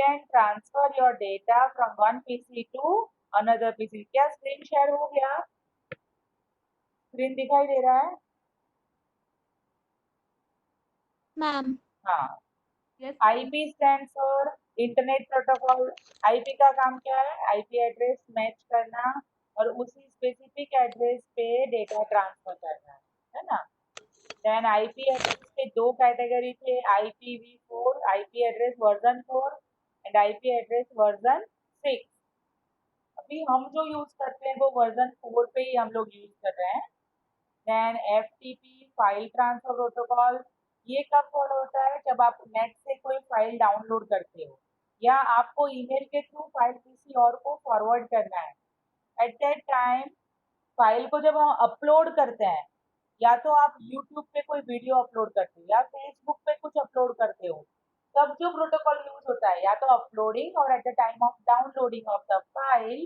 Can transfer your data from one PC to another PC. क्या screen share हो गया? Screen दिखाई दे रहा है? मैम। हाँ। Yes. IP stand for internet protocol. IP का काम क्या है? आईपी एड्रेस मैच करना और उसी स्पेसिफिक एड्रेस पे डेटा ट्रांसफर करना है ना। देन आईपी एड्रेस के दो कैटेगरी थे, IPv4 IP address version 4 and IP address version 6। अभी हम जो यूज करते हैं वो वर्जन 4 पे ही हम लोग यूज कर रहे हैं। Then FTP file transfer protocol, ये कब फॉलो होता है? जब आप नेट से कोई फाइल डाउनलोड करते हो या आपको ईमेल के थ्रू फाइल किसी और को फॉरवर्ड करना है। एट दैट टाइम फाइल को जब हम अपलोड करते हैं, या तो आप यूट्यूब पे कोई वीडियो अपलोड करते हो या फेसबुक पे कुछ अपलोड करते हो, तब जो प्रोटोकॉल यूज होता है या तो अपलोडिंग और at the time of downloading of the file,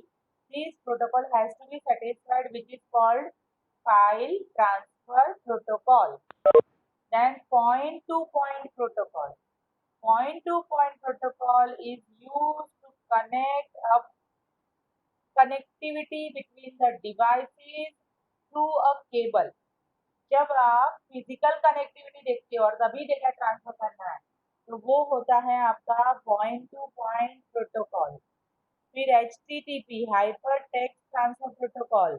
this protocol has to be satisfied which is called file transfer protocol. Then point to point protocol. Point to point protocol is used to connect up connectivity between the devices through a cable. जब आप physical connectivity देखते हो और तभी data transfer करना है, तो वो होता है आपका पॉइंट टू पॉइंट प्रोटोकॉल। फिर HTTP hyper text transfer protocol,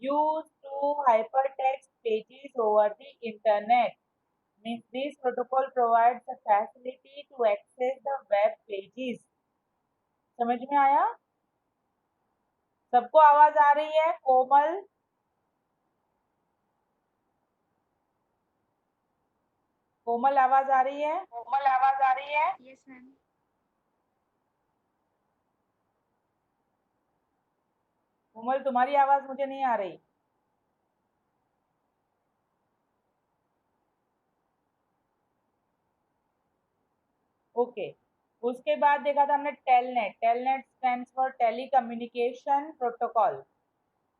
use to hyper text pages over the internet, means this protocol provides the facility to access the web pages. समझ में आया? सबको आवाज आ रही है? कोमल, कोमल आवाज आ रही है? कोमल आवाज आ रही है? Yes ma'am. कोमल तुम्हारी आवाज मुझे नहीं आ रही। ओके। उसके बाद देखा था हमने telnet. Telnet stands for tele communication protocol.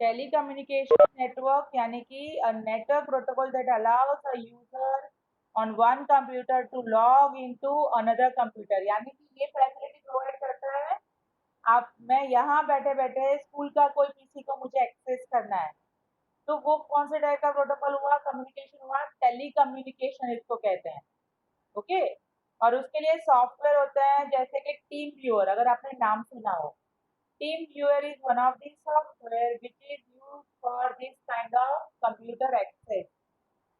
Tele communication network यानी कि a network protocol that allows a user on one computer to log into another computer, यानी कि ये फैसिलिटी प्रोवाइड करता है। आप मैं यहाँ बैठे बैठे स्कूल का कोई पीसी को मुझे एक्सेस करना है, तो वो कौन से टाइप का प्रोटोकॉल हुआ? कम्युनिकेशन हुआ, टेली कम्युनिकेशन इसको कहते हैं। ओके। और उसके लिए सॉफ्टवेयर होते हैं जैसे कि टीम व्यूअर, अगर आपने नाम सुना हो। TeamViewer is one of the software which is used for this kind of computer access.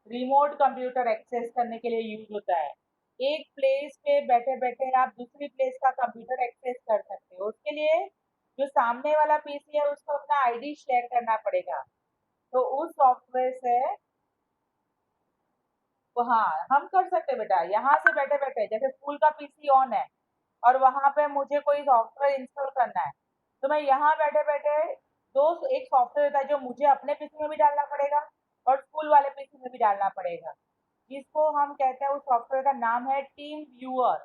Remote computer access करने के लिए यूज होता है। एक प्लेस पे बैठे बैठे आप दूसरी प्लेस का कंप्यूटर एक्सेस कर सकते हो। उसके लिए जो सामने वाला पीसी है उसको अपना आईडी शेयर करना पड़ेगा, तो उस सॉफ्टवेयर से तो हाँ हम कर सकते बेटा, यहाँ से बैठे बैठे जैसे स्कूल का पीसी ऑन है और वहां पे मुझे कोई सॉफ्टवेयर इंस्टॉल करना है, तो मैं यहाँ बैठे बैठे दो एक सॉफ्टवेयर होता है जो मुझे अपने पीसी में भी डालना पड़ेगा और स्कूल वाले पीसी में भी डालना पड़ेगा, जिसको हम कहते हैं, उस सॉफ्टवेयर का नाम है टीम व्यूअर।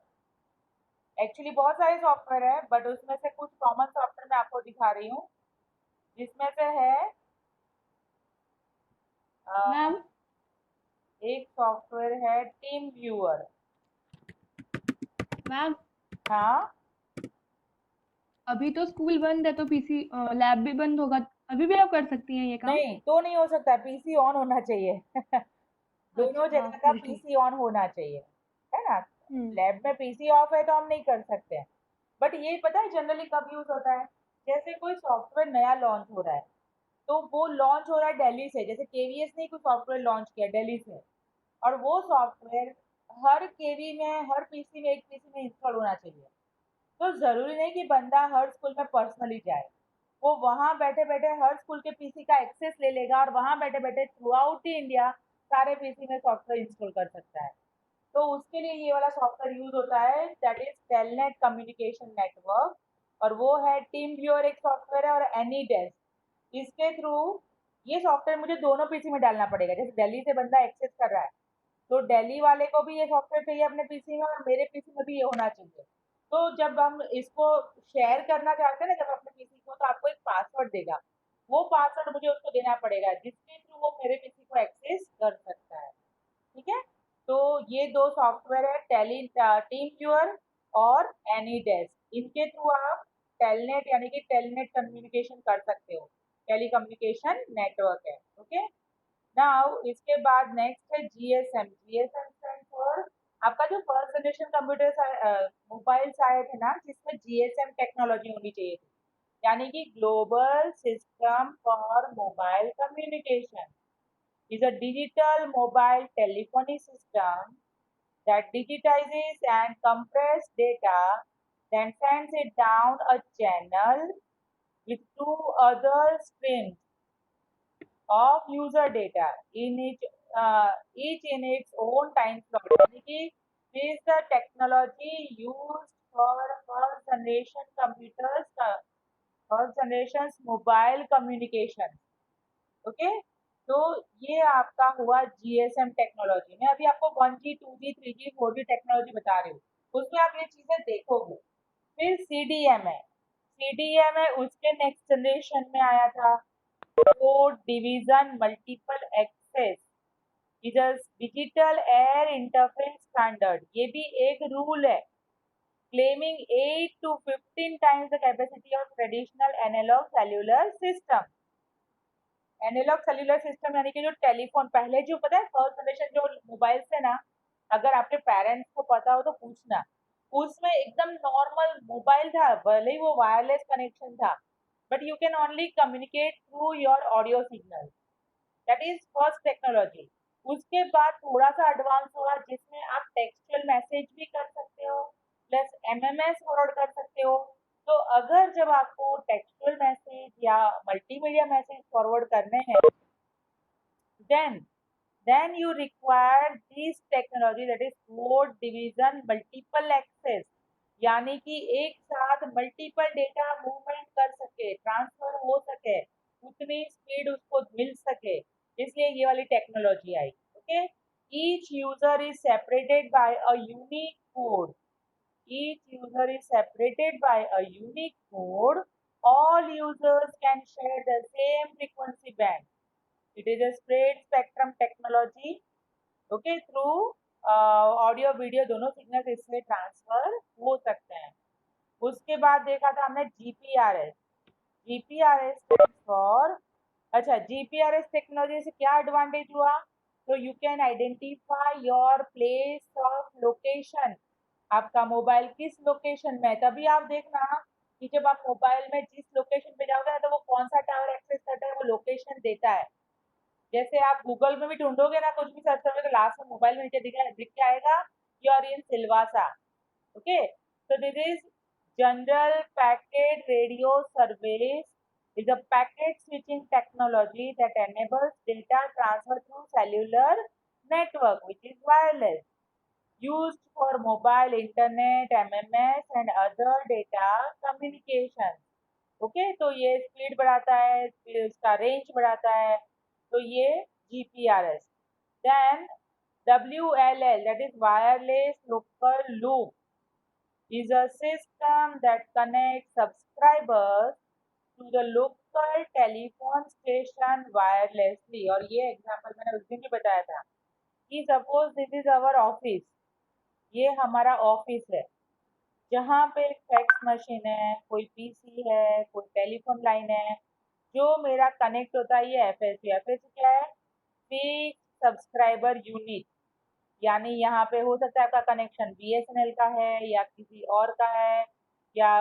एक्चुअली बहुत सारे सॉफ्टवेयर है बट उसमें से कुछ कॉमन सॉफ्टवेयर मैं आपको दिखा रही हूँ, जिसमें से है मैम। एक सॉफ्टवेयर है टीम व्यूअर। मैम, हाँ अभी तो स्कूल बंद है तो पीसी लैब भी बंद होगा। अभी भी आप कर सकती हैं ये काम? नहीं तो नहीं हो सकता, पीसी ऑन होना चाहिए दोनों अच्छा, हाँ, जगह का फिर ठीक। पीसी ऑन होना चाहिए, है ना। हम्म। लैब में पीसी ऑफ है तो हम नहीं कर सकते हैं। बट ये पता है जनरली कब यूज होता है? जैसे कोई सॉफ्टवेयर नया लॉन्च हो रहा है, तो वो लॉन्च हो रहा है दिल्ली से, जैसे केवीएस ने कोई सॉफ्टवेयर लॉन्च किया दिल्ली से, और वो सॉफ्टवेयर हर केवी में हर पीसी में एक पीसी में इंस्टॉल होना चाहिए। तो जरूरी नहीं कि बंदा हर स्कूल में पर्सनली जाए, वो वहां बैठे बैठे हर स्कूल के पीसी का एक्सेस ले लेगा और वहां बैठे बैठे थ्रू आउट द इंडिया सारे पीसी में सॉफ्टवेयर इंस्टॉल कर सकता है। तो उसके लिए ये वाला सॉफ्टवेयर यूज होता है, that is telnet communication network, और वो है टीम व्यूअर एक सॉफ्टवेयर है, और एनी डेस्क। इसके थ्रू ये सॉफ्टवेयर मुझे दोनों पीसी में डालना पड़ेगा, जैसे दिल्ली से बंदा एक्सेस कर रहा है तो दिल्ली वाले को भी ये सॉफ्टवेयर चाहिए अपने पीसी में और मेरे पीसी में भी ये होना चाहिए। तो जब हम इसको शेयर करना चाहते हैं ना, जब अपने पीसी को, तो आपको एक पासवर्ड देगा, वो पासवर्ड मुझे उसको देना पड़ेगा जिसके थ्रू वो मेरे पीसी को एक्सेस कर सकता है। ठीक है। तो ये दो सॉफ्टवेयर है, टेली टीम व्यूअर और एनी डेस्क। इनके थ्रू आप टेलनेट यानी कि टेलनेट कम्युनिकेशन कर सकते हो, टेलीकम्युनिकेशन नेटवर्क है। ओके, नाउ इसके बाद नेक्स्ट है जीएसएम। जीएसएम स्टैंड फॉर, आपका जो फर्स्ट जनरेशन कंप्यूटर मोबाइल्स आए थे ना, जिसमें जीएसएम टेक्नोलॉजी होनी चाहिए थी, यानी कि global system for mobile communication is a digital mobile telephony system that digitizes and compresses data, then sends it down a channel with two other streams of user data each in its own time slot. यानी कि this is the technology used for first generation computers, first generations mobile communication. Okay, तो ये आपका हुआ GSM technology. मैं अभी आपको 1G 2G 3G 4G technology बता रही हूँ, उसमें आप ये चीजें देखोगे। फिर सीडीएम है, सीडीएम है उसके नेक्स्ट जनरेशन में आया था, code division multiple access is a digital air interface standard. ये भी एक रूल है, claiming 8 to 15 times the capacity of traditional analog cellular system। Analog cellular system यानी कि जो टेलीफोन पहले, जो पता है फर्स्ट जनरेशन जो मोबाइल थे ना, अगर आपके पेरेंट्स को पता हो तो पूछना, उसमें एकदम नॉर्मल मोबाइल था, भले ही वो वायरलेस कनेक्शन था, but you can only communicate through your audio signal. That is first technology. उसके बाद थोड़ा सा एडवांस हुआ, जिसमें आप टेक्सचुअल मैसेज भी कर सकते हो प्लस एमएमएस फॉरवर्ड कर सकते हो। तो अगर जब आपको टेक्सचुअल मैसेज या मल्टीमीडिया मैसेज फॉरवर्ड करने हैं, then then you require this technology, that is code division multiple access, यानी कि एक साथ मल्टीपल डेटा मूवमेंट कर सके, ट्रांसफर हो सके, उतनी स्पीड उसको मिल सके, इसलिए ये वाली technology I. Okay, each user is separated by a unique code, each user is separated by a unique code, all users can share the same frequency band, it is a spread spectrum technology। Okay, through audio video दोनों signal इसमें transfer हो सकते हैं। उसके बाद देखा था हमने जीपीआरएस। जीपीआरएस फॉर, अच्छा, जीपीआरएस टेक्नोलॉजी से क्या एडवांटेज हुआ, तो you can identify your place of location, आपका मोबाइल किस लोकेशन में है। तभी आप देखना कि जब आप मोबाइल में जिस लोकेशन पे जाओगे ना, तो वो कौन सा टावर एक्सेस करता है, वो लोकेशन देता है। जैसे आप गूगल में भी ढूंढोगे ना, कुछ भी सर्च करोगे, तो लास्ट में मोबाइल में नीचे दिख के आएगा you are in Silvassa. Okay, so this is general packet radio service is a packet switching technology that enables data transfer through cellular network which is wireless, used for mobile internet, MMS and other data communication। Okay, तो ये speed बढ़ाता है, फिर उसका range बढ़ाता है, तो ये GPRS. Then WLL, that is wireless local loop, is a system that connects subscribers to the local telephone station wirelessly। और ये एग्जांपल मैंने उस दिन भी बताया था कि suppose this is our office, ये हमारा ऑफिस है, जहाँ पे फैक्स मशीन है, कोई पीसी है, कोई टेलीफोन लाइन है, जो मेरा कनेक्ट होता है ये एफएससी। एफएससी क्या है, फिक्स सब्सक्राइबर यूनिट, यानी यहाँ पे हो सकता है आपका कनेक्शन बीएसएनएल का है या किसी और का है, या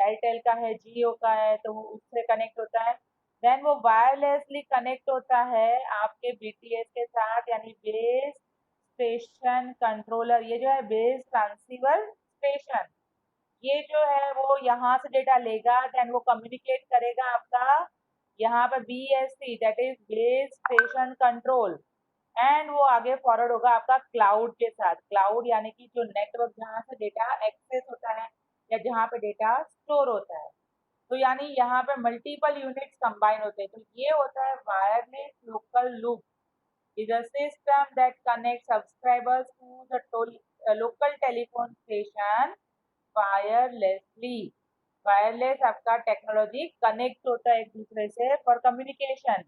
एयरटेल का है, जियो का है, तो वो उससे कनेक्ट होता है। देन वो वायरलेसली कनेक्ट होता है आपके बीटीएस के साथ, यानी बेस स्टेशन कंट्रोलर। ये जो है बेस ट्रांसीवर स्टेशन, ये जो है वो यहाँ से डेटा लेगा, देन वो कम्युनिकेट करेगा आपका यहाँ पे BSc, that is base station control, and वो आगे फॉरवर्ड होगा आपका क्लाउड के साथ। क्लाउड यानी कि जो नेटवर्क जहाँ से डेटा एक्सेस होता है या जहाँ पे डेटा स्टोर होता है, तो यानी यहाँ पे मल्टीपल यूनिट्स कंबाइन होते हैं। तो ये होता है wireless local loop, is a system that connect subscribers to the local telephone station wirelessly. Wireless आपका टेक्नोलॉजी कनेक्ट होता है एक दूसरे से फॉर कम्युनिकेशन,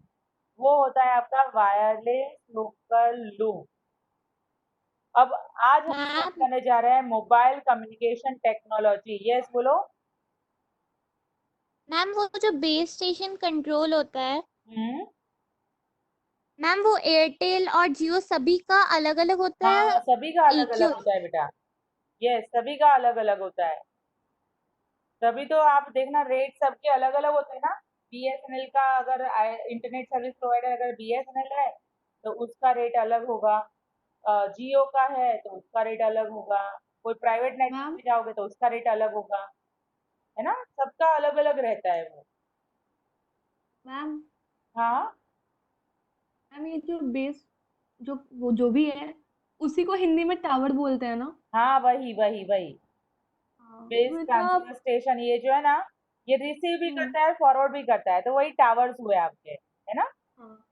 वो होता है आपका वायरलेस लोकल लूप। अब आज हम बात मैम करने जा रहे हैं मोबाइल कम्युनिकेशन टेक्नोलॉजी। यस बोलो। मैम वो जो बेस स्टेशन कंट्रोल होता है हम्म। मैम, वो एयरटेल और जियो सभी का अलग अलग होता है, हाँ, सभी का अलग एक ही अलग होता है बेटा। यस, सभी का अलग अलग होता है। तभी तो आप देखना रेट सबके अलग अलग होते हैं ना। बीएसएनएल का अगर इंटरनेट सर्विस प्रोवाइडर अगर बीएसएनएल है तो उसका रेट अलग होगा। जियो का है तो उसका रेट अलग होगा। कोई प्राइवेट नेटवर्क मैम में जाओगे तो उसका रेट अलग होगा। है ना, सबका अलग अलग रहता है वो। मैम हाँ मैम ये जो बेस जो वो जो भी है उसी को हिंदी में टावर बोलते हैं ना? हाँ, वही वही वही। हाँ बेस ट्रांसफर मतलब। स्टेशन ये जो है ना, ये रिसीव भी हम्म। करता है फॉरवर्ड भी करता है, तो वही टावर्स हुए आपके, है ना। हाँ।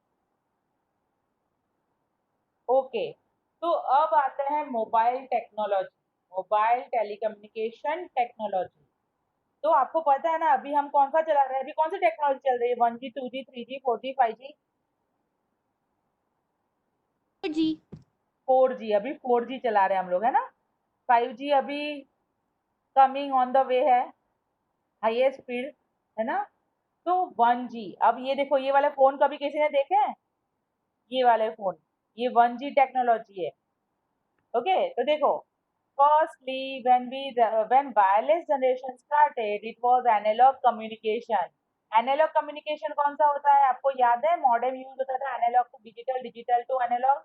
ओके। तो अब आते हैं mobile technology, mobile telecommunication technology. तो आपको पता है ना अभी हम कौन सा चला रहे हैं, अभी कौन सी टेक्नोलॉजी चल रही है? 1G, 2G, 3G, 4G, 5G? जी। 4G, अभी 4G चला रहे हैं हम लोग, है ना। 5G अभी कमिंग ऑन द वे है, हाईएस्ट स्पीड, है ना। तो 1G, अब ये देखो ये वाले फोन कभी किसी ने देखे हैं? ये वाले फोन, ये 1G टेक्नोलॉजी है। ओके, तो देखो, firstly when wireless generation started it was analog communication। Analog communication कौन सा होता है आपको याद है? मॉडेम यूज होता था analog to digital, digital to analog,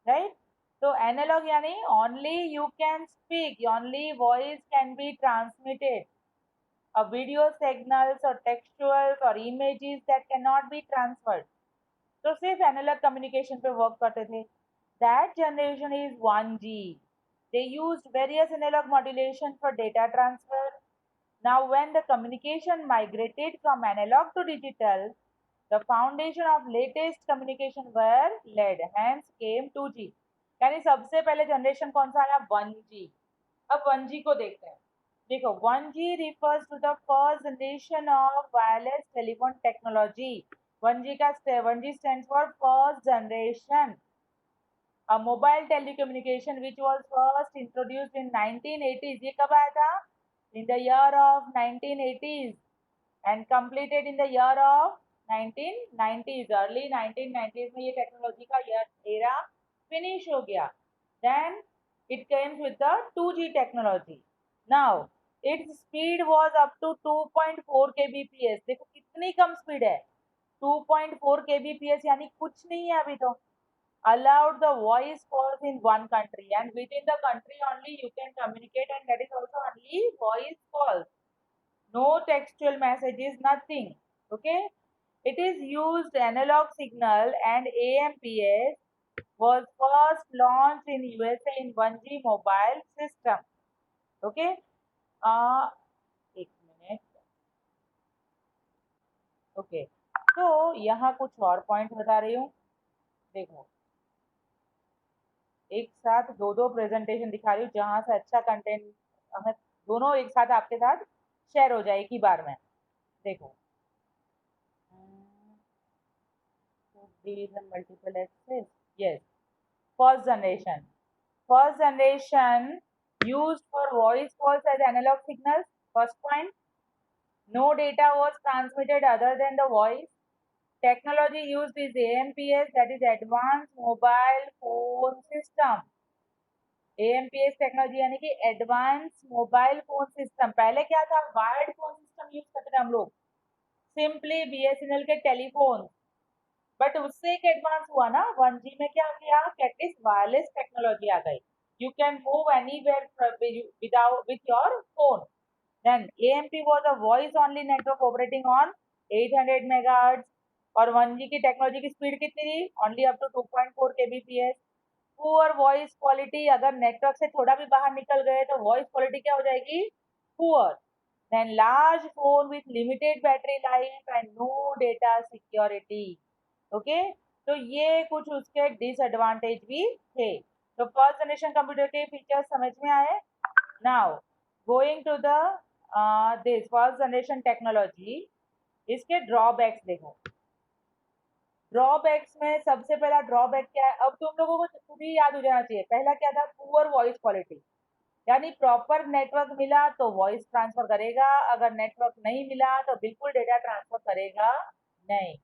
right. तो एनालॉग यानी only you can speak, only voice can be transmitted, video signals और टेक्सचुअल्स और images that can not be transferred. तो सिर्फ एनालॉग कम्युनिकेशन पे वर्क करते थे। That generation is 1G। They used various analog modulation for data transfer. Now when the communication migrated from analog to digital, the foundation of latest communication were laid, hence came 2G। यानी सबसे पहले generation कौन सा आया? 1G। अब 1G को देखते हैं। देखो 1G refers to the first generation of wireless telephone technology। 1G का 1G stands for first generation a mobile telecommunication which was first introduced in 1980s। ये कब आया था? In the year of 1980s and completed in the year of 1990s। early 1990s में ये technology का era finish हो गया। then it came with the 2G technology। now its speed was up to 2.4 kbps। देखो कितनी कम speed है, 2.4 kbps, यानी कुछ नहीं है अभी तो। allowed the voice calls in one country and within the country only you can communicate, and that is also only voice calls, no textual messages, nothing. Okay, it is used analog signal, and AMPS was first launched in USA in 1G mobile system। Okay, uh, एक minute. Okay, तो यहाँ कुछ और point बता रही हूँ। देखो, एक साथ दो दो प्रेजेंटेशन दिखा रही हूँ जहां से अच्छा कंटेंट हमें दोनों एक साथ आपके साथ शेयर हो जाए एक ही बार में। देखो, multiple access. Yes, first generation, first generation used for voice calls as analog signals। first point, no data was transmitted other than the voice। technology used is AMPS, that is advanced mobile phone system। AMPS technology यानी कि advance mobile phone system. पहले क्या था? Wired phone system use करते थे हम लोग, simply BSNL के टेलीफोन। बट उससे एक एडवांस हुआ ना, 1G में क्या किया? एटलीस्ट वायरलेस टेक्नोलॉजी आ गई। You can move anywhere without with your phone. Then AMP was a voice only network operating on 800 megahertz. और 1G की टेक्नोलॉजी की स्पीड कितनी थी? Only up to 2.4 kbps। Poor voice quality, अगर network से थोड़ा भी बाहर निकल गए तो वॉइस क्वालिटी क्या हो जाएगी? Poor. Then large phone with limited battery life and no data security. Okay, तो ये कुछ उसके डिसएडवांटेज भी थे। तो फर्स्ट जनरेशन कंप्यूटर के फीचर्स समझ में आए। Now going to the this first generation technology, इसके ड्रॉबैक्स देखो। ड्रॉबैक्स में सबसे पहला ड्रॉबैक क्या है, अब तुम लोगों को खुद ही याद हो जाना चाहिए। पहला क्या था, पुअर वॉइस क्वालिटी, यानी प्रॉपर नेटवर्क मिला तो वॉइस ट्रांसफर करेगा, अगर नेटवर्क नहीं मिला तो बिल्कुल डेटा ट्रांसफर करेगा नहीं।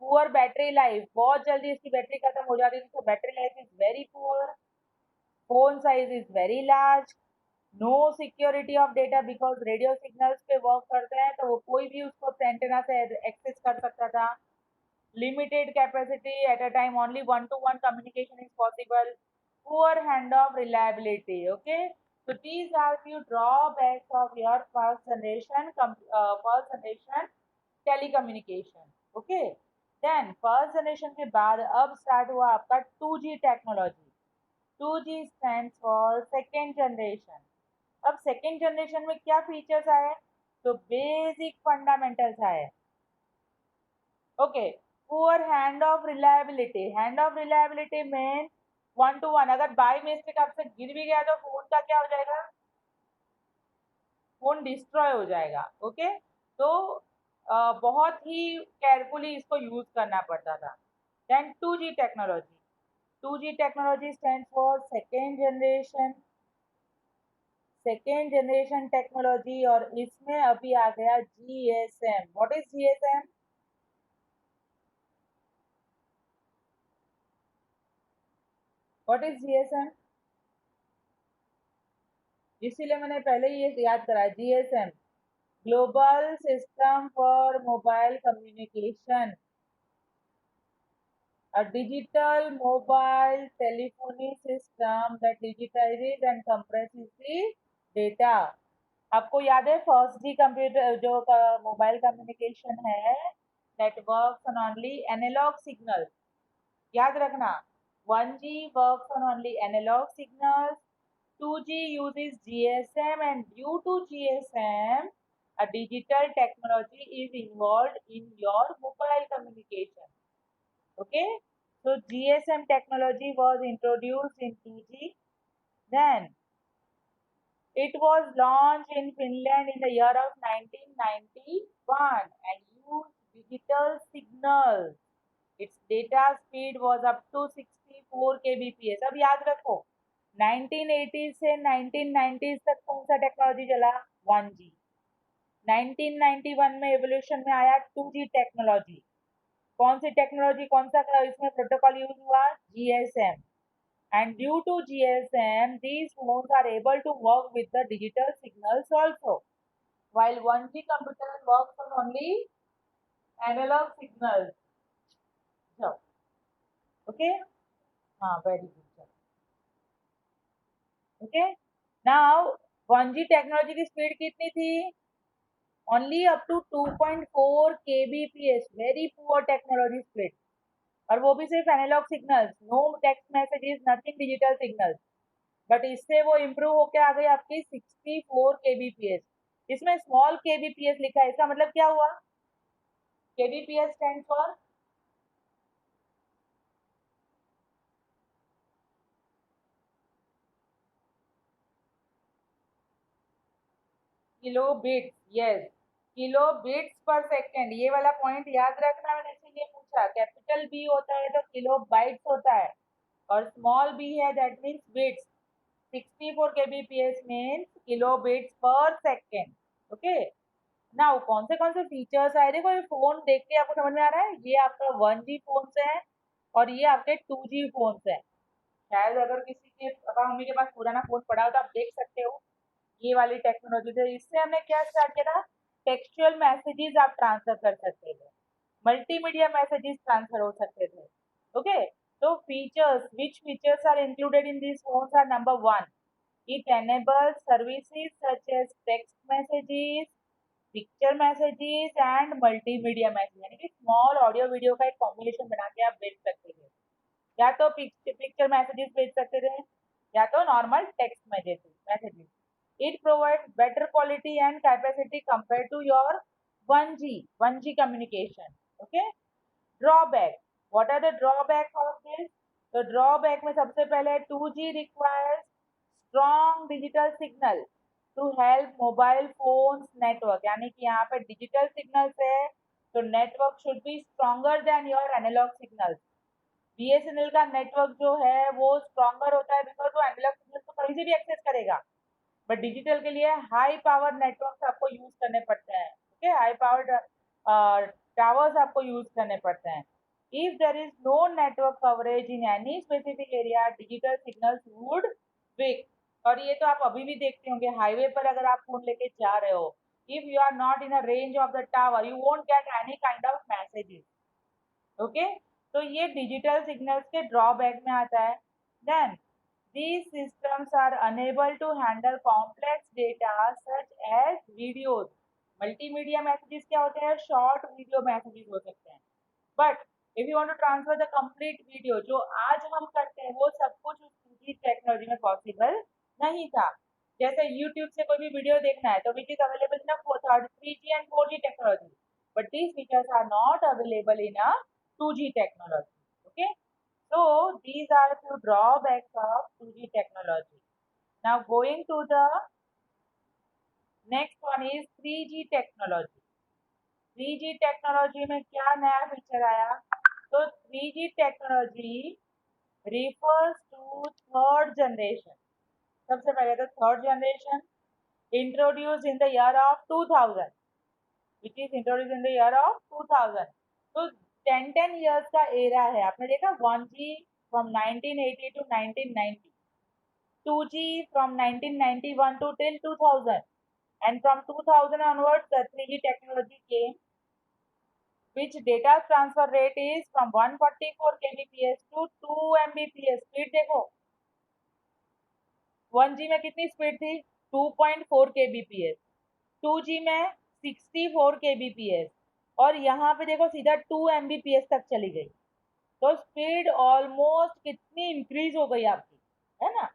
पुअर बैटरी लाइफ, बहुत जल्दी इसकी बैटरी खत्म हो जाती थी, तो battery life is very poor. Phone size is very large. No security of data, because radio signals पे वर्क करते हैं तो वो कोई भी उसको एंटेना से एक्सेस कर सकता था। Limited capacity, at a time only one-to-one communication is possible. Poor handoff reliability. Okay, so these are few drawbacks of your first generation telecommunication. Okay, then first generation के बाद अब start हुआ आपका 2G technology. 2G stands for second generation. अब second generation में क्या features आए, तो basic fundamentals आए। Okay, poor hand of reliability, hand of reliability mean 1-to-1, अगर बाय मिस्टेक आपसे गिर भी गया तो फोन का क्या हो जाएगा, फोन डिस्ट्रॉय हो जाएगा। ओके, तो बहुत ही केयरफुली इसको यूज करना पड़ता था। Then 2G technology, 2G technology stand for second generation technology, और इसमें अभी आ गया GSM। What is GSM? What is GSM? इसीलिए मैंने पहले ही ये याद करा, GSM, global system for mobile communication, a digital mobile telephony system that digitizes and compresses the data। आपको याद है फर्स्ट जी कंप्यूटर जो मोबाइल कम्युनिकेशन है, that works on only analog signals, याद रखना 1G works on only analog signals, 2G uses GSM, and due to GSM, a digital technology is involved in your mobile communication. Okay, so GSM technology was introduced in 2G. Then it was launched in Finland in the year of 1991 and used digital signals. Its data speed was up to 64 kbps. अब याद रखो 1980 से 1990 तक कौन सा technology चला, 1G। 1991 में evolution में आया 2G टेक्नोलॉजी। कौन सी टेक्नोलॉजी, कौन सा इसमें प्रोटोकॉल यूज हुआ, GSM। and due to GSM, these phones are able to work with the digital signals also, while 1G computer works on only analog signals. So, okay, very good. Okay, now 1G technology की speed कितनी थी, only up to 2.4 kbps, very poor technology speed, और वो भी सिर्फ analog signals, no text messages, nothing digital signals. But इससे वो improve होके आ गई आपकी 64 kbps। इसमें स्मॉल kbps लिखा है, इसका मतलब क्या हुआ, kbps stand for kilo bits. Yes, kilo bits पर सेकेंड, ये वाला पॉइंट याद रखना, मैंने इसीलिए पूछा। कैपिटल बी होता है तो किलो बाइट्स होता है, और स्मॉल बी है that means bits. 64 kbps means kilo bits पर सेकेंड। ओके, नाउ कौन से फीचर्स आए, देखो ये फोन देख के आपको समझ में आ रहा है, ये आपका 1G फोन से है और ये आपके 2G फोन से है। शायद अगर किसी के पापा मम्मी के पास पुराना फोन पड़ा हो तो आप देख सकते हो, ये वाली टेक्नोलॉजी से। इससे हमने क्या स्टार्ट किया था, टेक्सचुअल मैसेजेस आप ट्रांसफर कर सकते थे, मल्टीमीडिया मैसेजेस ट्रांसफर हो सकते थे। ओके, तो features, which features are included in this phones are, number 1, it enables services such as text messages, picture messages and multimedia message, यानी कि स्मॉल ऑडियो वीडियो का एक कॉम्बिनेशन बना के आप भेज सकते थे, या तो पिक्चर मैसेजेस भेज सकते थे या तो normal text messages. It provides better quality and capacity compare to your 1G communication. Okay, drawback, what are the drawback of this, तो ड्रॉबैक में सबसे पहले 2G requires strong digital signal to help mobile phones network, यानी कि यहाँ पे digital signals है तो network should be stronger than your analog signals. BSNL का नेटवर्क जो है वो स्ट्रॉन्गर होता है बिकॉज वो एनालॉग सिग्नल को कहीं से भी एक्सेस करेगा, बट डिजिटल के लिए हाई पावर नेटवर्क आपको यूज करने पड़ते हैं। ओके, हाई पावर टावर्स आपको यूज करने पड़ते हैं। If there is no network coverage in any specific area, digital signals would weak. और ये तो आप अभी भी देखते होंगे, हाईवे पर अगर आप फोन लेके जा रहे हो, if you are not in a range of the tower, you won't get any kind of messages. Okay, तो ये डिजिटल सिग्नल्स के ड्रॉबैक में आता है। Then these systems are unable to handle complex data such as videos। Multimedia messages क्या होते हैं? Short video messages हो सकते हैं। But if you want to transfer the complete video, जो आज हम करते हैं वो सब कुछ उस 2G टेक्नोलॉजी में पॉसिबल नहीं था। जैसे यूट्यूब से कोई भी वीडियो देखना है तो which is available in 3G and 4G technology, but these features are not available in 2G technology. Okay, so these are few drawbacks of 2G technology. Now going to the next one is 3G technology। 3G technology में क्या नया feature आया? तो 3G technology refers to third generation. सबसे पहले तो third generation introduced in the year of 2000, which is introduced in the year of 2000। तो 10 years का एरा है। आपने देखा 1G from 1980 to 1990, 2G from 1991 to till 2000, and from 2000 onwards the 3G technology came, which data transfer rate is from 144 kbps to 2 mbps। Speed देखो, 1G में कितनी speed थी? 2.4 kbps, 2G में 64 kbps, और यहाँ पे देखो सीधा 2 mbps तक चली गई। तो स्पीड ऑलमोस्ट कितनी इंक्रीज हो गई आपकी, है ना?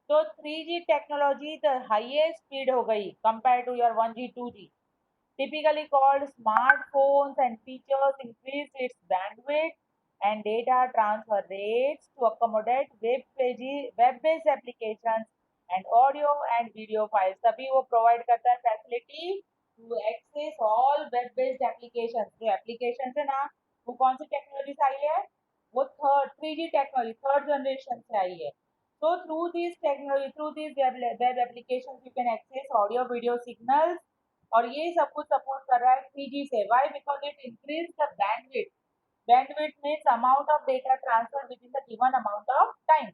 तो 3G technology the highest speed हो गई compare to your 1G 2G, typically called smartphones, and features increased its bandwidth and data transfer rates to accommodate web-based applications and audio and video files। तभी वो provide करता है facility to access all web based application. जो application है ना, वो कौन सी technology से आई है? वो 3G टेक्नोलॉजी थर्ड जनरेशन से आई है। So through these technology, through these web applications, you can access audio, video signals, और ये सब कुछ सपोर्ट कर रहा है 3G से। Why? Because it increase the bandwidth। Bandwidth means amount of data transfer within the given amount of time।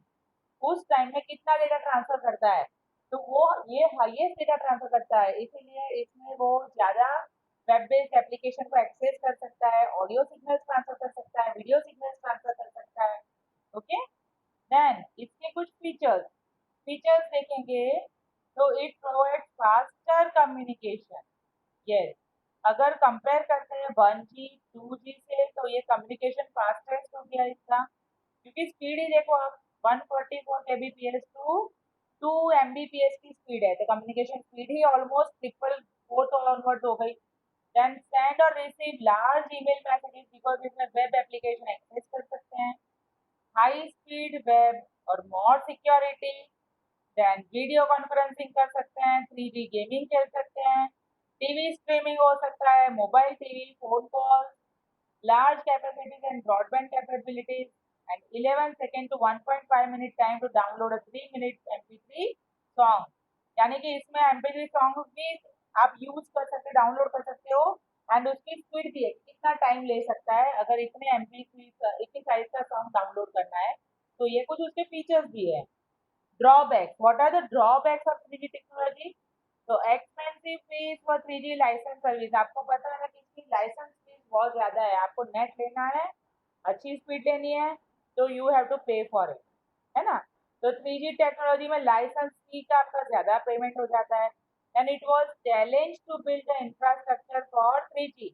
उस time में कितना डेटा ट्रांसफर करता है, तो वो ये हाईएस्ट डेटा ट्रांसफर करता है, इसीलिए इसमें वो ज्यादा वेब बेस्ड एप्लीकेशन को एक्सेस कर सकता है, ऑडियो सिग्नल्स ट्रांसफर कर सकता है, वीडियो सिग्नल्स ट्रांसफर कर सकता है। ओके, देन इसके कुछ फीचर्स देखेंगे तो it provide faster communication. Yes, अगर कंपेयर करते हैं 1G 2G से, तो ये कम्युनिकेशन फास्टेस्ट हो गया इसका, क्योंकि स्पीड ही देखो आप 144 kbps टू 2 mbps की स्पीड है, तो कम्युनिकेशन स्पीड ही ऑलमोस्ट ट्रिपल फोर्थ ऑनवर्ड हो गई। देन सेंड और receive large email messages, because इसमें वेब एप्लीकेशन एक्सेस कर सकते हैं, हाई स्पीड वेब और मोर सिक्योरिटी। देन वीडियो कॉन्फ्रेंसिंग कर सकते हैं, 3D गेमिंग खेल सकते हैं, टीवी स्ट्रीमिंग हो सकता है, mobile TV, phone call, large capacities and broadband capabilities, and 11 second to 1.5 minute time to download a 3 minute MP3 song। यानी कि इसमें MP3 सॉन्ग भी आप यूज कर सकते, डाउनलोड कर सकते हो, एंड उसकी स्पीड भी है, कितना टाइम ले सकता है अगर इतने MP3 इतनी साइज का सॉन्ग डाउनलोड करना है। तो ये कुछ उसके फीचर्स भी है। Drawbacks, what are the drawbacks of 3G technology? तो expensive fees for 3G licence service. आपको पता है ना कि इसकी लाइसेंस फीस बहुत ज्यादा है। आपको नेट लेना है, अच्छी स्पीड लेनी है, तो यू हैव टू पे फॉर इट, है ना? तो 3G टेक्नोलॉजी में लाइसेंस फी का आपका ज्यादा पेमेंट हो जाता है। And it was challenge to build the infrastructure for 3G।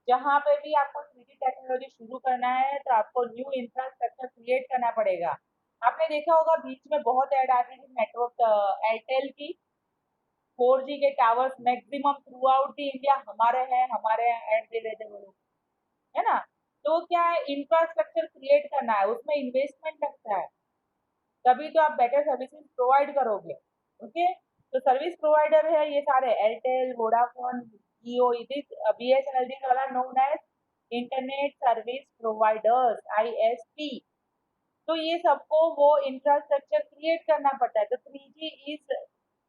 जहाँ पे भी आपको 3G टेक्नोलॉजी शुरू करना है तो आपको न्यू इंफ्रास्ट्रक्चर क्रिएट करना पड़ेगा। आपने देखा होगा बीच में बहुत ऐड आती थी नेटवर्क एयरटेल की, 4G के towers maximum through out the India हमारे हैं, हमारे यहाँ ऐड दे रहे थे वो लोग, है ना? तो क्या है, इंफ्रास्ट्रक्चर क्रिएट करना है, उसमें इन्वेस्टमेंट लगता है, तभी तो आप बेटर सर्विसेज प्रोवाइड करोगे। ओके, तो सर्विस प्रोवाइडर है ये सारे, एयरटेल, वोडाफोन, जियो, BSNL, वाला known as internet service providers, ISP। तो ये सबको वो इंफ्रास्ट्रक्चर क्रिएट करना पड़ता है। तो 3G is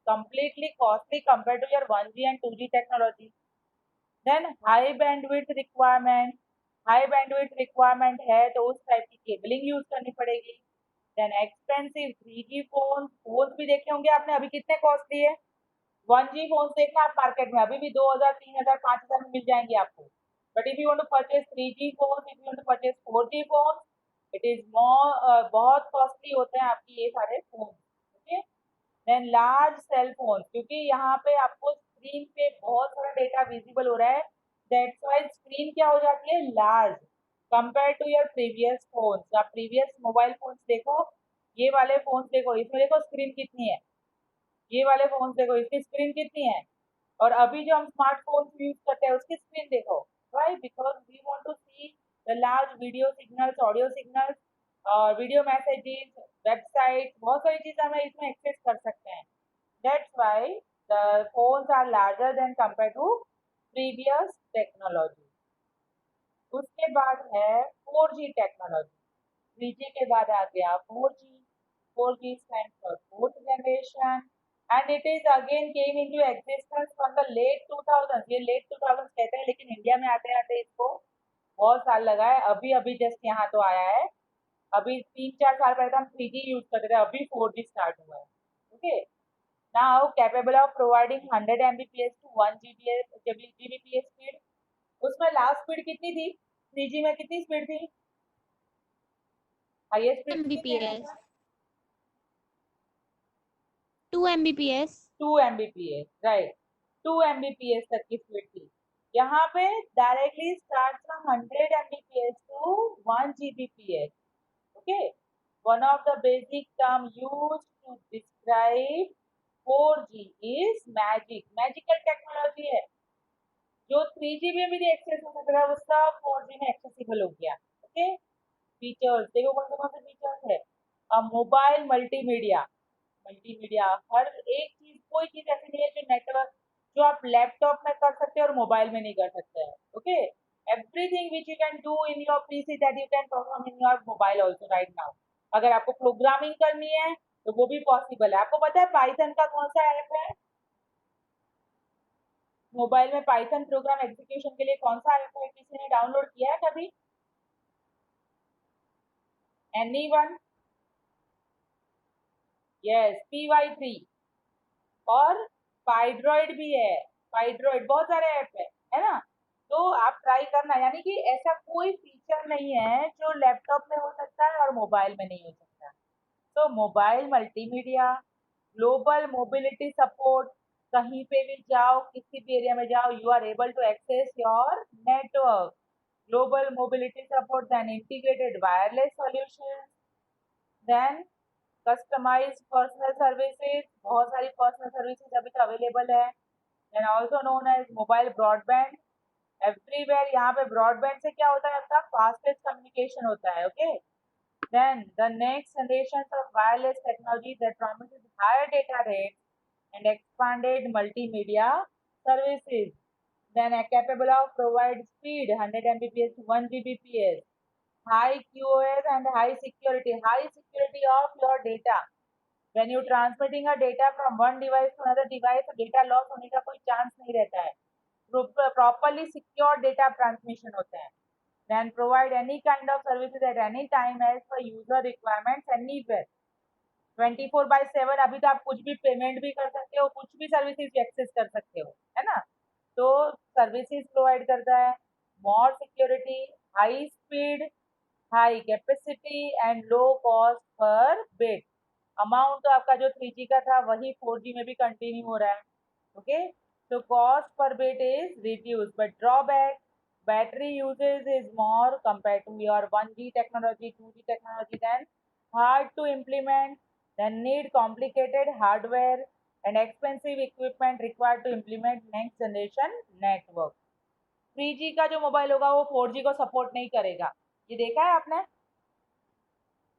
completely costly compared to your 1G and 2G technology. Then high bandwidth requirement, high bandwidth requirement है तो उस टाइप की केबलिंग यूज करनी पड़ेगी। देन एक्सपेंसिव 3G फोन्स भी देखे होंगे आपने, अभी कितने कॉस्टली है। 1G फोन्स देखना आप मार्केट में अभी भी 2000, 3000, 5000 में मिल जाएंगे आपको। But if you want to purchase 3G phones, if you want to purchase 4G phones, it is more, बहुत कॉस्टली होते हैं आपकी ये सारे phone. Okay, then large cell phone, क्योंकि यहाँ पे आपको स्क्रीन पे बहुत सारा डेटा विजिबल हो रहा है, दैट्स व्हाई स्क्रीन क्या हो जाती है, large compare to your previous phones. आप प्रीवियस मोबाइल फोन्स देखो, ये वाले फोन्स देखो, इसमें देखो स्क्रीन कितनी है, ये वाले फोन्स देखो इसकी स्क्रीन कितनी है, और अभी जो हम स्मार्टफोन्स यूज करते हैं उसकी स्क्रीन देखो। Right, because we want to see the large video signals, audio signals, video messages, website, बहुत सारी चीजें हमें इसमें एक्सेस कर सकते हैं। That's why the phones are larger than compare to previous technology. उसके बाद है 4G टेक्नोलॉजी। 3G के बाद आ गया 4G। 4G stands for fourth generation and it is again came into existence from the late 2000s। ये late 2000s कहते हैं लेकिन इंडिया में आते आते इसको बहुत साल लगा है, अभी अभी जस्ट यहाँ तो आया है। अभी 3-4 साल पहले तो हम 3G यूज करते थे, अभी 4G स्टार्ट हुआ है। Okay, now capable of providing 100 Mbps to 1 Gbps speed. उसमें लास्ट स्पीड कितनी थी 3G में, कितनी स्पीड थी, हाईएस्ट स्पीड कितनी थी? Mbps, 2 Mbps, 2 Mbps, right, 2 Mbps तक की स्पीड थी। यहाँ पे directly start from 100 Mbps to 1 Gbps। Okay, one of the basic term used to describe 4G is magic. Magical technology है जो 3G में भी एक्सेस हो सकता है, वो सब 4G में एक्सेसिबल हो गया। ओके, फीचर्स देखो कौन से फीचर्स है। मोबाइल मल्टीमीडिया, मल्टीमीडिया हर एक चीज, कोई चीज ऐसी नहीं है जो नेटवर्क, जो आप लैपटॉप में कर सकते हैं और मोबाइल में नहीं कर सकते हैं। Okay, everything which you can do in your PC that you can perform in your mobile also right now. अगर आपको प्रोग्रामिंग करनी है तो वो भी पॉसिबल है। आपको पता है पाइथन का कौन सा ऐप है मोबाइल में, पाइथन प्रोग्राम एग्जीक्यूशन के लिए कौन सा ऐप है, किसी ने डाउनलोड किया है कभी? एनीवन? यस, py3 और पाइड्रॉइड भी है। पाइड्रॉइड बहुत सारे ऐप है ना। तो आप ट्राई करना, यानी कि ऐसा कोई फीचर नहीं है जो लैपटॉप में हो सकता है और मोबाइल में नहीं हो सकता। तो mobile multimedia, global mobility support, कहीं पे भी जाओ, किसी भी एरिया में जाओ, you are able to access your network. Global mobility support, then integrated wireless solution, then customized personal services, बहुत सारी पर्सनल सर्विसेज अभी तो अवेलेबल है। Then also known as mobile broadband, everywhere. यहाँ पे ब्रॉडबैंड से क्या होता है, आपका फास्टेस्ट कम्युनिकेशन होता है। Okay, then the next generation of wireless technology that promises higher data rate and expanded multimedia services, then are capable of provide speed 100 Mbps to 1 Gbps, high QoS and high security of your data। when you transmitting a data from one device to another device, तो data loss होने का कोई chance नहीं रहता है, properly secure data transmission होता है। then provide any kind of services at any time as per user requirements anywhere। 24/7 अभी तो आप कुछ भी पेमेंट भी कर सकते हो, कुछ भी सर्विसेज एक्सेस कर सकते हो, है ना। तो सर्विसेज प्रोवाइड करता है, more security, high speed, high capacity and low cost पर बिट। अमाउंट तो आपका जो 3G का था वही 4G में भी कंटिन्यू हो रहा है। ओके, तो कॉस्ट पर bit is reduce, but drawback battery usage is more compare to your 1G technology, 2G technology, then hard to implement, then need complicated hardware and expensive equipment required to implement next generation network। 3G का जो mobile होगा वो 4G को support नहीं करेगा, ये देखा है आपने,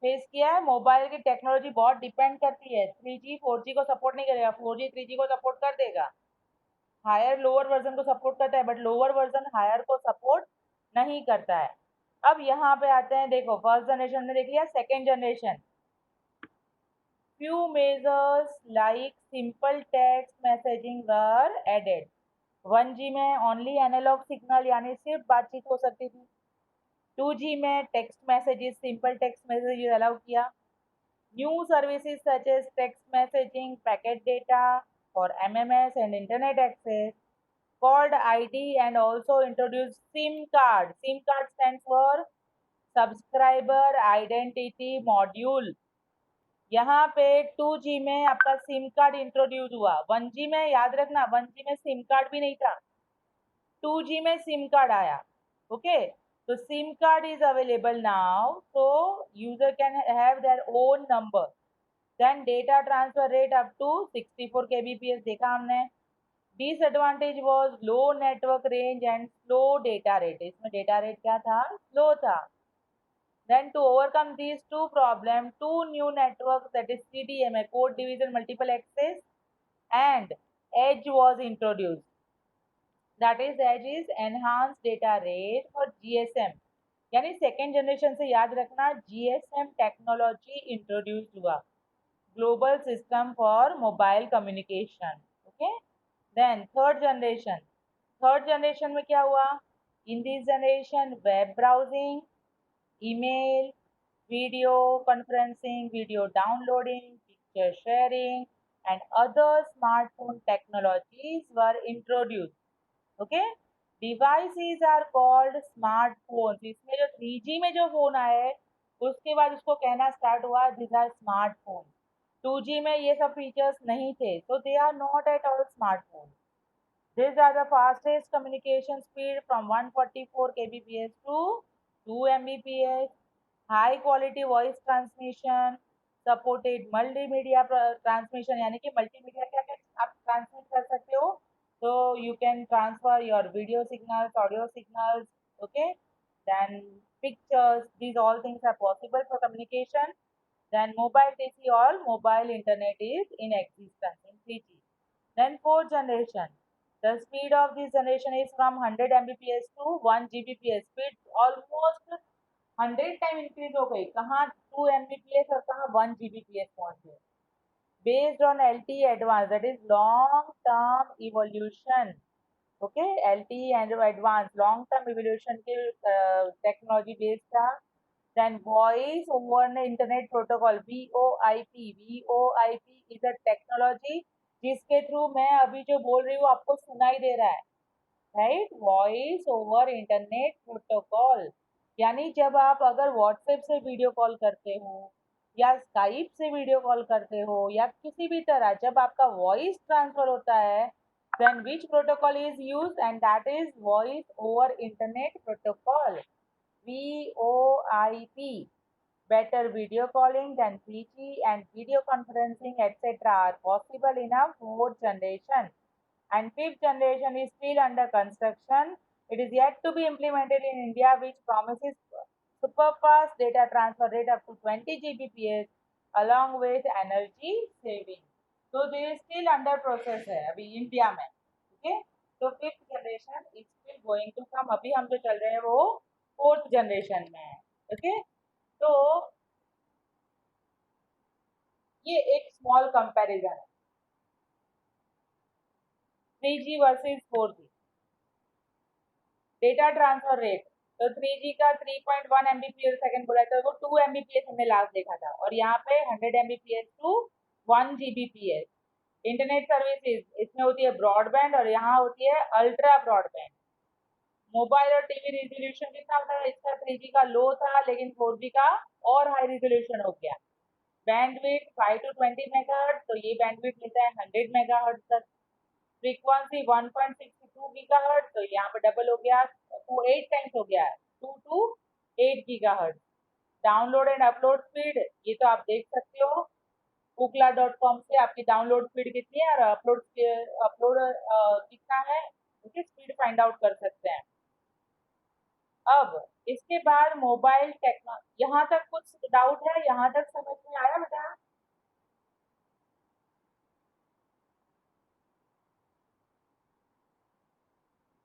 फेस किया है। मोबाइल की टेक्नोलॉजी बहुत डिपेंड करती है, 3G 4G को सपोर्ट नहीं करेगा, 4G 3G को सपोर्ट कर देगा। हायर लोअर वर्जन को सपोर्ट करता है बट लोअर वर्जन हायर को सपोर्ट नहीं करता है। अब यहाँ पे आते हैं, देखो फर्स्ट जनरेशन में देख लिया, second generation, few measures like simple text messaging were added। 1G में ओनली एनालॉग सिग्नल यानी सिर्फ बातचीत हो सकती थी। 2G में text messages, simple text messages allow किया। New services such as text messaging, packet data और MMS and internet access called ID and also introduced SIM card। SIM card stands for subscriber identity module। यहाँ पे 2G में आपका SIM card introduce हुआ। 1G में याद रखना, 1G में सिम कार्ड भी नहीं था, 2G में सिम कार्ड आया। ओके, तो SIM card is available now, so user can have their own number। then data transfer rate up to 64 kbps देखा हमने। disadvantage was low network range and slow data rate। इसमें data rate क्या था, slow था। then to overcome these two problems, two new networks, that is CDMA, code division multiple access, and edge was introduced। that is edge is enhanced data rate for GSM। यानी second generation से याद रखना, GSM technology introduce हुआ, global system for mobile communication. Okay, then third generation में क्या हुआ, in this generation web browsing, email, video conferencing, video downloading, picture sharing, and other smartphone technologies were introduced। Okay, devices are called smartphones। इसमें जो 3G में जो phone आए उसके बाद उसको कहना स्टार्ट हुआ these are smartphones। 2G में ये सब फीचर्स नहीं थे, so they are not at all smartphones। These are the fastest communication speed from 144 kbps to 2 mbps। high quality voice transmission, supported multimedia transmission, यानी कि मल्टीमीडिया क्या क्या आप ट्रांसमिट कर सकते हो, so you can transfer your video signals, audio signals, okay, then pictures, these all things are possible for communication। then mobile DC or mobile internet is in existence in 3G। then fourth generation, the speed of this generation is from 100 mbps to 1 gbps। speed almost 100 time increase हो गई, कहाँ 2 mbps और कहाँ 1 gbps पहुंच गए। based on LTE advanced, that is long term evolution। Okay, LTE and advanced long term evolution के technology based था। then voice over internet protocol, VoIP is a technology जिसके थ्रू मैं अभी जो बोल रही हूँ आपको सुनाई दे रहा है, right, voice over internet protocol. यानी जब आप अगर व्हाट्सएप से वीडियो कॉल करते हो या स्काइप से वीडियो कॉल करते हो या किसी भी तरह जब आपका वॉइस ट्रांसफर होता है, then which protocol is used, and that is voice over internet protocol, VoIP। better video calling than 3G and video conferencing etc are possible in a fourth generation। and fifth generation is still under construction। It is yet to be implemented in India, which promises super fast data transfer rate up to 20 Gbps along with energy saving। So they is still under process है अभी India में। okay? तो fifth generation is still going to come. अभी हम जो चल रहे हैं वो फोर्थ जनरेशन में है। ओके, तो ये एक स्मॉल कंपैरिजन है 3G versus 4G। Data transfer rate, तो 3G का 3.1 Mbps सेकंड बोला था, वो 2 Mbps हमने लास्ट देखा था, और यहाँ पे 100 Mbps to 1 Gbps। Internet services इसमें होती है ब्रॉडबैंड और यहाँ होती है अल्ट्रा ब्रॉडबैंड। मोबाइल और टीवी रिजोल्यूशन कितना होता है इसका, 3G का लो था लेकिन 4G का और हाई रिजोल्यूशन हो गया। बैंडविड्थ 5 to 20 मेगाहर्ट्ज, तो ये बैंडविड्थ मिलता है 100 मेगाहर्ट्ज तक। फ्रीक्वेंसी 1.62 गीगाहर्ट्ज, तो यहाँ पे डबल हो गया, तो 8 टाइम्स हो गया, 2 to 8 gigahertz. Download and upload speed, ये तो आप देख सकते हो ookla.com से आपकी डाउनलोड स्पीड कितनी है और अपलोड अपलोड कितना है, उसकी स्पीड फाइंड आउट कर सकते हैं। अब इसके बाद मोबाइल टेक्नोलॉजी, यहाँ तक कुछ डाउट है, यहाँ तक समझ में आया बेटा?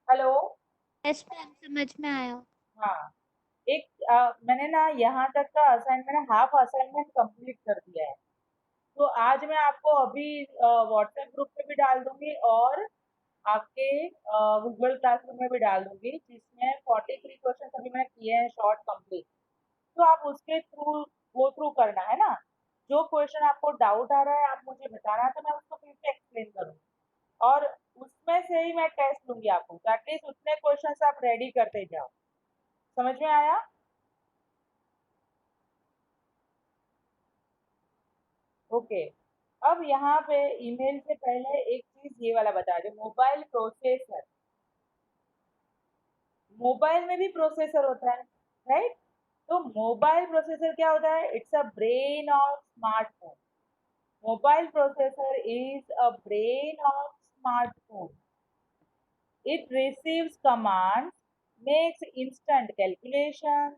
हेलो, यस मैम, समझ में आया। हाँ, एक मैंने ना यहाँ तक का असाइनमेंट, हाफ असाइनमेंट कंप्लीट कर दिया है। तो आज मैं आपको अभी व्हाट्सएप ग्रुप पे भी डाल दूंगी और आपके गूगल क्लासरूम में भी डाल दूंगी, जिसमें 43 क्वेश्चन अभी मैंने किए हैं शॉर्ट कंप्लीट। तो आप उसके थ्रू गो थ्रू करना है ना। जो क्वेश्चन आपको डाउट आ रहा है आप मुझे बताना है, तो मैं उसको फिर से एक्सप्लेन करूँगी और उसमें से ही मैं टेस्ट लूंगी आपको। एटलीस्ट उतने क्वेश्चन आप रेडी करते जाओ। समझ में आया? ओके। अब यहाँ पे ईमेल से पहले एक चीज ये वाला बता दो, मोबाइल प्रोसेसर। मोबाइल में भी प्रोसेसर होता है, राइट? तो मोबाइल प्रोसेसर क्या होता है? It's a brain of smartphone. Mobile processor is a brain of smartphone. It receives commands, makes instant calculations,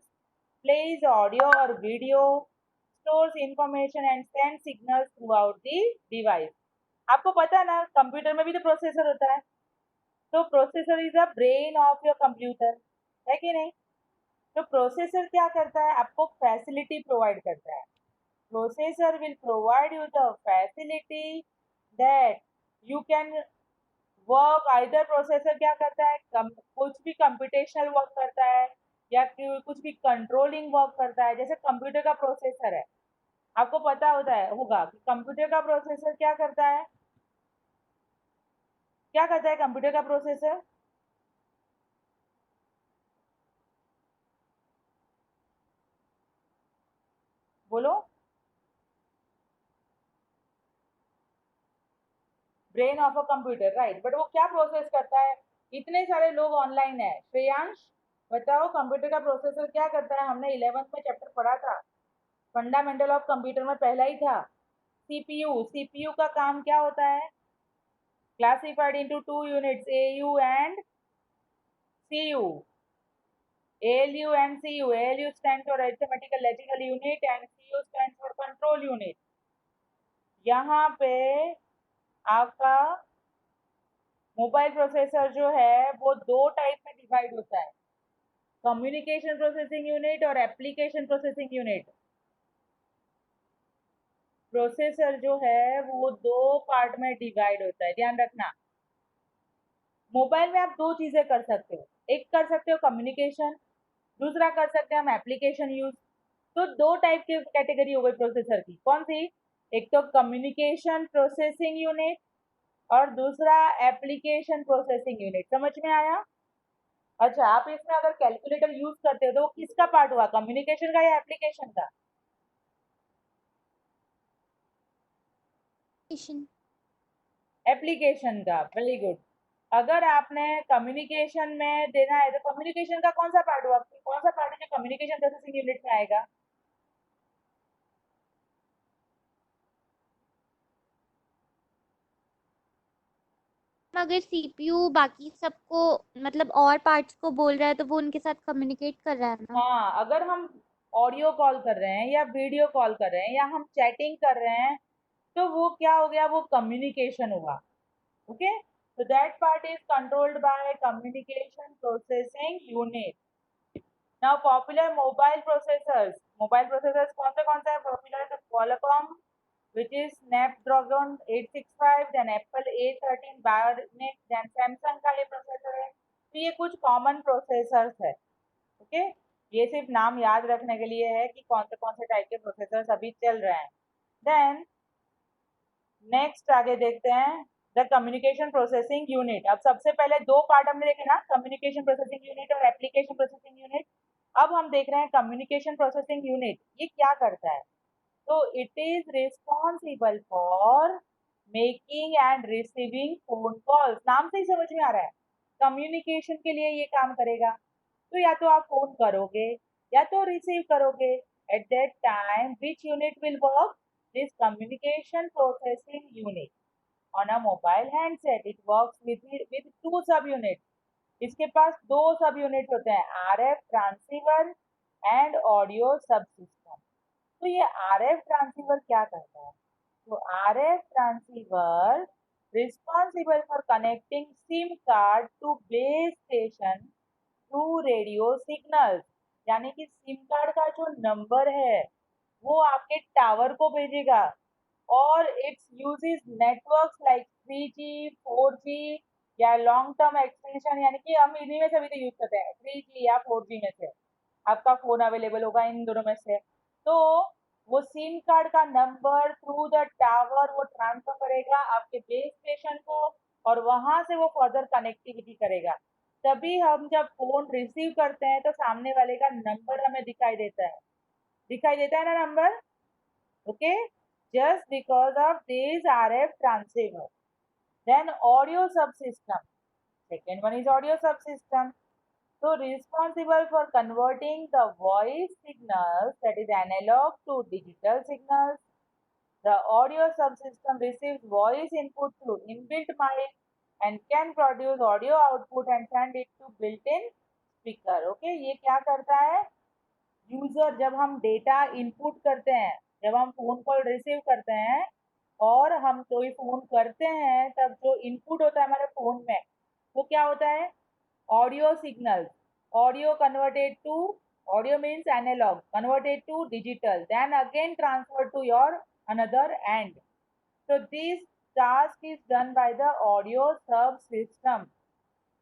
plays audio or video, stores information and sends signals throughout the device. आपको पता है ना, computer में भी तो processor होता है। तो processor is a brain of your computer, है कि नहीं? तो प्रोसेसर क्या करता है? आपको फैसिलिटी प्रोवाइड करता है। Processor will provide you the facility that you can work. Either processor क्या करता है, कुछ भी कंप्यूटेशनल वर्क करता है या कुछ भी कंट्रोलिंग वर्क करता है। जैसे कंप्यूटर का प्रोसेसर है, आपको पता होता है होगा कि कंप्यूटर का प्रोसेसर क्या करता है। क्या करता है कंप्यूटर का प्रोसेसर? बोलो। Brain of a computer, right. But वो क्या प्रोसेस करता है? इतने सारे लोग ऑनलाइन है। श्रेयांश बताओ, कंप्यूटर का प्रोसेसर क्या करता है? हमने 11th में चैप्टर पढ़ा था, फंडामेंटल ऑफ कंप्यूटर में पहला ही था। सीपीयू। सीपीयू का काम क्या होता है? Classified into two units, AU and CU. ALU and CU. ALU stands for Arithmetical Logical Unit and CU stands for Control Unit. यहाँ पे आपका मोबाइल प्रोसेसर जो है वो दो टाइप में डिवाइड होता है, कम्युनिकेशन प्रोसेसिंग यूनिट और एप्लीकेशन प्रोसेसिंग यूनिट। प्रोसेसर जो है वो दो पार्ट में डिवाइड होता है, ध्यान रखना। मोबाइल में आप दो चीजें कर सकते हो, एक कर सकते हो कम्युनिकेशन, दूसरा कर सकते हैं हम एप्लीकेशन यूज। तो दो टाइप की कैटेगरी हो गई प्रोसेसर की, कौन सी? एक तो कम्युनिकेशन प्रोसेसिंग यूनिट और दूसरा एप्लीकेशन प्रोसेसिंग यूनिट। समझ में आया? अच्छा, आप इसमें अगर कैलकुलेटर यूज करते हो तो वो किसका पार्ट हुआ, कम्युनिकेशन का या एप्लीकेशन का? Education. एप्लीकेशन का, वेरी गुड। अगर आपने कम्युनिकेशन में देना है तो कम्युनिकेशन का कौन सा पार्ट हुआ, कौन सा पार्ट है जो कम्युनिकेशन प्रोसेसिंग यूनिट में आएगा? अगर सीपीयू बाकी सबको मतलब और पार्ट्स को बोल रहा है तो वो उनके साथ कम्युनिकेट कर रहा है ना। हाँ, अगर हम ऑडियो कॉल कर रहे हैं या वीडियो कॉल कर रहे हैं या हम चैटिंग कर रहे हैं तो वो क्या हो गया, वो कम्युनिकेशन हुआ। Okay, so that part is controlled by communication processing unit. Now popular mobile processors, mobile processors कौन से हैं पॉपुलर? तो Qualcomm, which is Snapdragon 865, then Apple A13 Bionic, then Samsung का ये प्रोसेसर है। तो ये कुछ कॉमन प्रोसेसर्स है। ओके, ये सिर्फ नाम याद रखने के लिए है कि कौन से टाइप के प्रोसेसर्स अभी चल रहे हैं। देन नेक्स्ट आगे देखते हैं, द कम्युनिकेशन प्रोसेसिंग यूनिट। अब सबसे पहले दो पार्ट हमने देखे ना, कम्युनिकेशन प्रोसेसिंग यूनिट और एप्लीकेशन प्रोसेसिंग यूनिट। अब हम देख रहे हैं कम्युनिकेशन प्रोसेसिंग यूनिट ये क्या करता है। तो it is responsible for making and receiving phone calls. नाम से ही समझ में आ रहा है, कम्युनिकेशन के लिए ये काम करेगा। तो या तो आप फोन करोगे या तो रिसीव करोगे। At that time which unit will work? This communication processing unit on a mobile handset. It works with two subunits. इसके पास दो सब यूनिट होते हैं, RF transceiver and audio subsystem. तो ये आरएफ ट्रांसीवर क्या करता है? तो RF transceiver responsible for connecting SIM card to base station through radio signals, यानी कि सिम कार्ड का जो नंबर है वो आपके टावर को भेजेगा और it's uses networks like 3G 4G या लॉन्ग टर्म एक्सटेंशन, यानी कि हम इन्हीं में से भी तो यूज करते हैं 3G या 4G में से आपका फोन अवेलेबल होगा इन दोनों में से। तो वो सिम कार्ड का नंबर थ्रू द टावर वो ट्रांसफर करेगा आपके बेस स्टेशन को और वहां से वो फर्दर कनेक्टिविटी करेगा। तभी हम जब फोन रिसीव करते हैं तो सामने वाले का नंबर हमें दिखाई देता है ना number. Okay, just because of these RF transceiver. Then audio subsystem. Second one is audio subsystem. So responsible for converting the voice signals, that is analog to digital signals. The audio subsystem receives voice input through inbuilt mic and can produce audio output and send it to built-in speaker. Okay, ये क्या करता है? User जब हम data input करते हैं, जब हम फोन कॉल रिसीव करते हैं और हम कोई फोन करते हैं, तब जो इनपुट होता है हमारे फोन में वो क्या होता है? Audio signals. Audio converted to, audio means analog, converted to digital, then again transfer to your another end. so this task is done by the audio subsystem.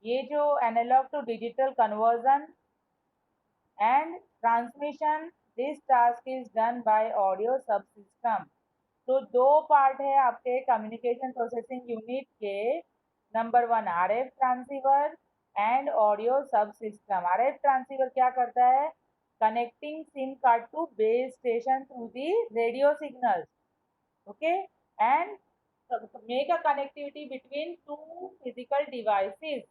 ये जो analog to digital conversion and transmission, this task is done by audio subsystem. तो दो part है आपके communication processing unit के, number one RF transceiver and audio subsystem. RF transceiver क्या करता है? Connecting SIM card to base station through the radio signals, okay, and make a connectivity between two physical devices.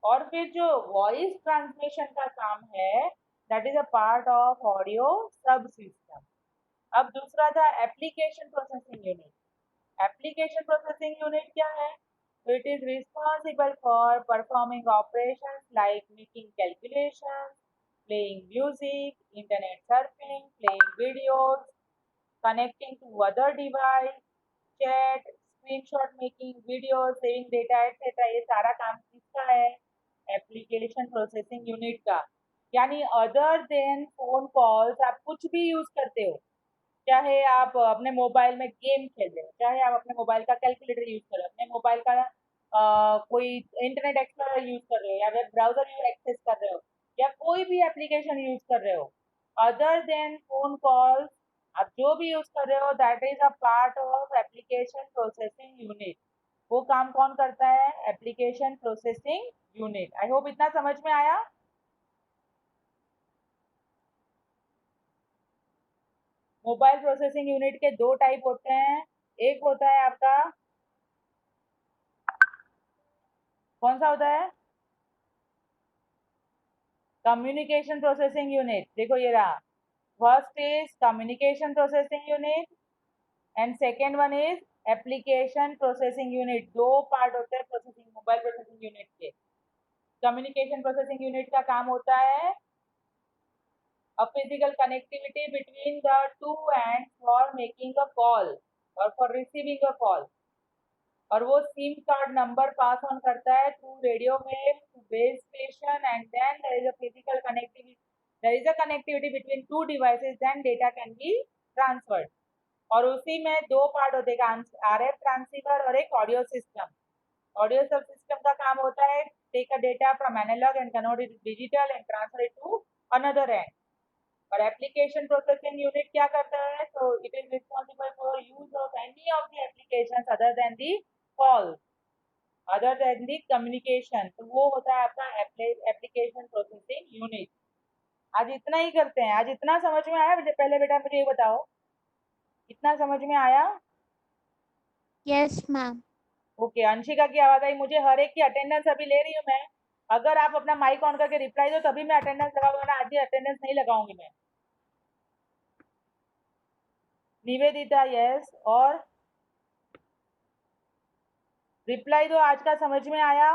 और फिर जो voice transmission का काम है that is a part of audio subsystem. अब दूसरा था application processing unit. Application processing unit क्या है? तो it is responsible for performing operations like making calculations, playing music, internet surfing, playing videos, connecting to other device, chat, screenshot making, video, saving data, etc. ये सारा काम किसका है? Application processing unit का। यानी अदर देन फोन कॉल्स आप कुछ भी यूज करते हो, चाहे आप अपने मोबाइल में गेम खेल रहे हो, चाहे आप अपने मोबाइल का कैलकुलेटर यूज कर रहे हो, अपने मोबाइल का कोई इंटरनेट एक्सप्लोरर यूज कर रहे हो या वेब ब्राउजर यूज एक्सेस कर रहे हो या कोई भी एप्लीकेशन यूज कर रहे हो, अदर देन फोन कॉल्स आप जो भी यूज कर रहे हो that is a part of application processing unit. वो काम कौन करता है? Application processing unit. I hope इतना समझ में आया। मोबाइल प्रोसेसिंग यूनिट के दो टाइप होते हैं। एक होता है आपका, कौन सा होता है? Communication processing unit. देखो ये रहा, first is communication processing unit and second one is application processing unit. दो पार्ट होते हैं प्रोसेसिंग, मोबाइल प्रोसेसिंग यूनिट के। कम्युनिकेशन प्रोसेसिंग यूनिट का काम होता है a physical connectivity between the two ends for making a call or for receiving a call, और वो SIM card number pass on करता है through radio wave to base station and then there is a physical connectivity, there is a connectivity between two devices, then data can be transferred. और उसी में दो part होते हैं, RF transceiver और एक audio system. Audio subsystem का काम होता है take a data from analog and convert it digital and transfer it to another end. और एप्लीकेशन प्रोसेसिंग यूनिट क्या करता है? तो it is responsible for use of any of the applications other than the call, other than the communication. तो वो होता है आपका एप्लीकेशन प्रोसेसिंग यूनिट। आज इतना ही करते हैं। आज इतना समझ में आया? पहले बेटा मुझे ये बताओ, इतना समझ में आया? Yes ma'am. ओके, अंशिका की आवाज आई मुझे। हर एक की अटेंडेंस अभी ले रही हूँ मैं। अगर आप अपना माइक ऑन करके रिप्लाई दो तभी मैं अटेंडेंस लगाऊंगा, ना आज अटेंडेंस नहीं लगाऊंगी मैं। निवेदिता यस, और रिप्लाई दो। आज का समझ में आया?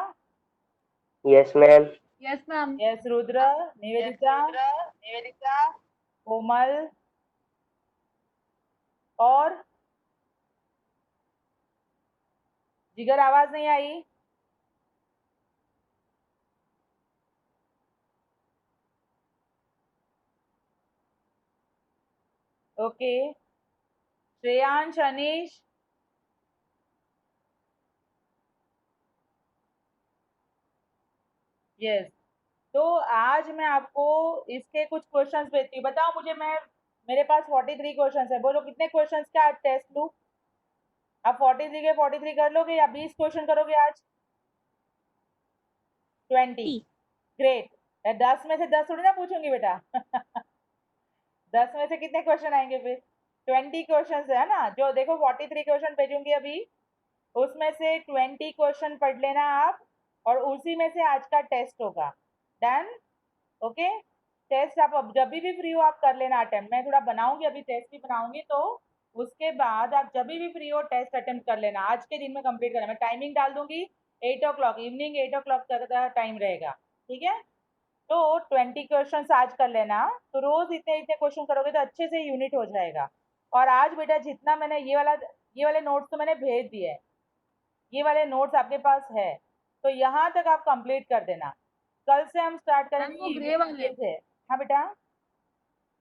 Yes ma'am. Yes ma'am. Yes Rudra, Nivedita, Komal, और जिगर आवाज नहीं आई? Okay, Shreyansh, Anish, yes. तो आज मैं आपको इसके कुछ क्वेश्चंस देती हूँ। बताओ मुझे, मेरे पास 43 क्वेश्चंस है, बोलो कितने क्वेश्चंस का आज टेस्ट लूँ? आप 43 के 43 कर लोगे या 20 क्वेश्चन करोगे आज? 20, ग्रेट। 10 में से 10 थोड़ी ना पूछूंगी बेटा। 10 में से कितने क्वेश्चन आएंगे फिर? 20 क्वेश्चन है ना, जो देखो 43 क्वेश्चन भेजूंगी अभी, उसमें से 20 क्वेश्चन पढ़ लेना आप, और उसी में से आज का टेस्ट होगा। डन? ओके, टेस्ट आप अब जब भी फ्री हो आप कर लेना अटेम्प्ट। मैं थोड़ा बनाऊंगी, अभी टेस्ट भी बनाऊंगी, तो उसके बाद आप जब भी फ्री हो टेस्ट अटेम्प्ट कर लेना। आज के दिन में कंप्लीट करना, मैं टाइमिंग डाल दूंगी 8 o'clock, इवनिंग 8 o'clock तक का टाइम रहेगा, ठीक है? तो 20 क्वेश्चन आज कर लेना, तो रोज इतने इतने क्वेश्चन करोगे तो अच्छे से यूनिट हो जाएगा। और आज बेटा जितना मैंने ये वाले नोट्स तो मैंने भेज दिए है, ये वाले नोट्स आपके पास है, तो यहाँ तक आप कंप्लीट कर देना। कल से हम स्टार्ट मैम वो करेंगे ग्रे वाले से। हाँ बेटा,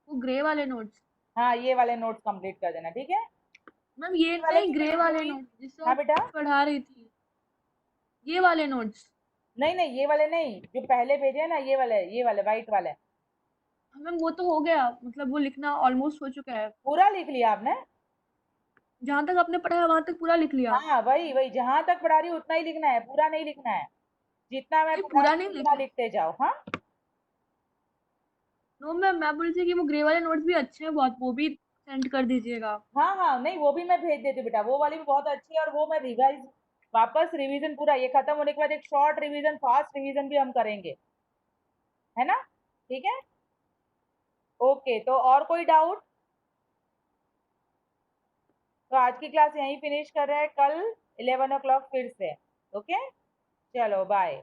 वो ग्रे वाले नोट्स हाँ ये वाले नोट्स कंप्लीट कर देना, ठीक है? मैम, ये ये वाले नहीं, की ग्रे मैंने वाले पूरी, नोट्स जिससे हाँ आप बेटा, पढ़ा रही थी, ये वाले नोट्स। नहीं नहीं ये वाले नहीं, जो पहले भेजे हैं ना, ये वाले व्हाइट वाले। मैम वो तो हो गया, मतलब वो लिखना ऑलमोस्ट हो चुका है। पूरा लिख लिया आपने? जहां तक आपने पढ़ा है वहां तक पूरा लिख लिया। हाँ वही वही, जहां तक पढ़ा रही हूँ उतना ही लिखना है, पूरा नहीं लिखना है। जितना मैं नहीं, पढ़ा पूरा रही नहीं हूँ उतना लिखना। लिखते जाओ, हाँ। नो मैम, मैं बोल रही थी कि वो ग्रे वाले नोट्स भी अच्छे हैं बहुत, वो भी सेंड कर दीजिएगा। हाँ हाँ, नहीं वो भी मैं भेज देती हूँ बेटा, वो वाली भी बहुत अच्छी है, और वो मैं रिवाइज, वापस रिवीजन पूरा ये खत्म होने के बाद एक शॉर्ट रिवीजन, फास्ट रिवीजन भी हम करेंगे, है ना? ठीक है, ओके। तो और कोई डाउट? तो आज की क्लास यहीं फिनिश कर रहे हैं, कल 11 o'clock फिर से। ओके, चलो बाय।